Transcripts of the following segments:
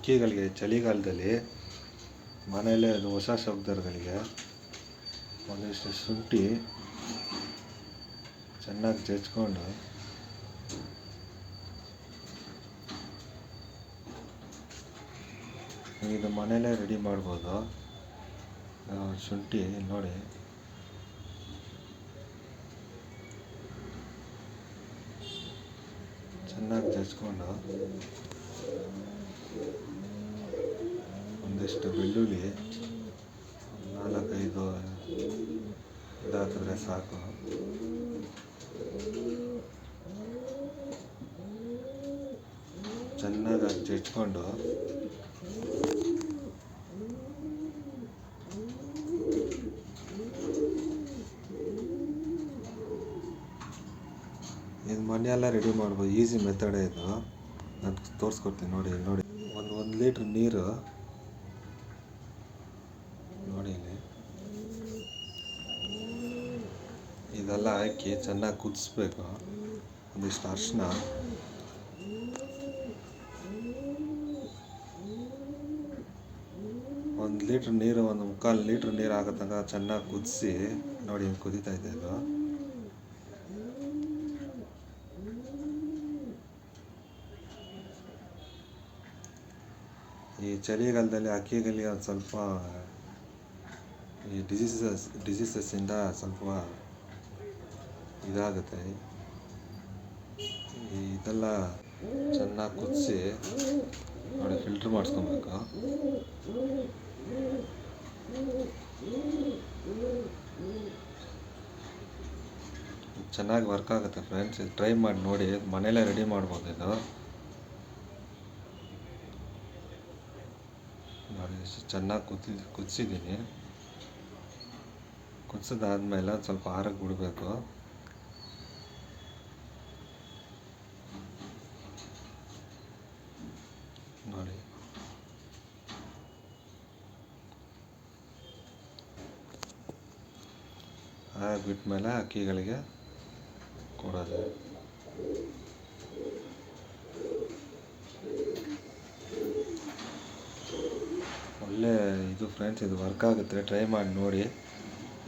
ಹಕ್ಕಿಗಳಿಗೆ ಚಳಿಗಾಲದಲ್ಲಿ ಮನೆಯಲ್ಲೇ ಅದು ಹೊಸ ಶಬ್ದಗಳಿಗೆ ಒಂದಿಷ್ಟು ಶುಂಠಿ ಚೆನ್ನಾಗಿ ಜಜ್ಕೊಂಡು ಇದು ಮನೆಯಲ್ಲೇ ರೆಡಿ ಮಾಡ್ಬೋದು. ಶುಂಠಿ ನೋಡಿ ಚೆನ್ನಾಗಿ ಜಜ್ಕೊಂಡು ಒಂದಿಷ್ಟು ಬೆಳ್ಳುಳ್ಳಿ 4-5 ಇದಾಕಿದ್ರೆ ಸಾಕು. ಚೆನ್ನಾಗಿ ಜಜ್ಕೊಂಡು ಇದು ಮನೆಯೆಲ್ಲ ರೆಡಿ ಮಾಡ್ಬೋದು. ಈಸಿ ಮೆಥಡೇ ಇದು. ನಾನು ತೋರಿಸ್ಕೊಡ್ತೀನಿ ನೋಡಿ. ಒಂದು ಲೀಟ್ರ್ ನೀರು ನೋಡಿ ಇಲ್ಲಿ ಇದೆಲ್ಲ ಹಾಕಿ ಚೆನ್ನಾಗಿ ಕುದಿಸ್ಬೇಕು. ಒಂದಿಷ್ಟು ಅರಿಶಿನ, ಒಂದು ಲೀಟ್ರ್ ನೀರು, ಒಂದು 3/4 ಲೀಟ್ರ್ ನೀರು ಆಗೋ ತನಕ ಚೆನ್ನಾಗಿ ಕುದಿಸಿ ನೋಡಿ. ಕುದೀತಾ ಇದೆ ಇದು. ಈ ಚಳಿಗಾಲದಲ್ಲಿ ಹಕ್ಕಿಗಳಿಗೆ ಒಂದು ಸ್ವಲ್ಪ ಈ ಡಿಸೀಸಸ್ಸಿಂದ ಸ್ವಲ್ಪ ಇದಾಗುತ್ತೆ. ಇದೆಲ್ಲ ಚೆನ್ನಾಗಿ ಕುದಿಸಿ ನೋಡಿ ಫಿಲ್ಟ್ರ್ ಮಾಡಿಸ್ಕೊಬೇಕು. ಚೆನ್ನಾಗಿ ವರ್ಕ್ ಆಗುತ್ತೆ ಫ್ರೆಂಡ್ಸ್. ಟ್ರೈ ಮಾಡಿ ನೋಡಿ. ಮನೆಯಲ್ಲೇ ರೆಡಿ ಮಾಡ್ಬೋದು ಇದು. ನೋಡಿ ಚೆನ್ನಾಗಿ ಕುದಿಸಿದ್ದೀನಿ. ಕುದಿಸಿದಾದ್ಮೇಲೆ ಸ್ವಲ್ಪ ಆರಕ್ಕೆ ಬಿಡಬೇಕು. ನೋಡಿ ಬಿಟ್ಮೇಲೆ ಹಕ್ಕಿಗಳಿಗೆ ಕೊಡೋದು. ಒಳ್ಳೆ ಇದು ಫ್ರೆಂಡ್ಸ್. ಇದು ವರ್ಕ್ ಆಗುತ್ತೆ. ಟ್ರೈ ಮಾಡಿ ನೋಡಿ.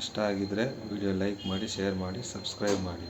ಇಷ್ಟ ಆಗಿದ್ದರೆ ವಿಡಿಯೋ ಲೈಕ್ ಮಾಡಿ, ಶೇರ್ ಮಾಡಿ, ಸಬ್ಸ್ಕ್ರೈಬ್ ಮಾಡಿ.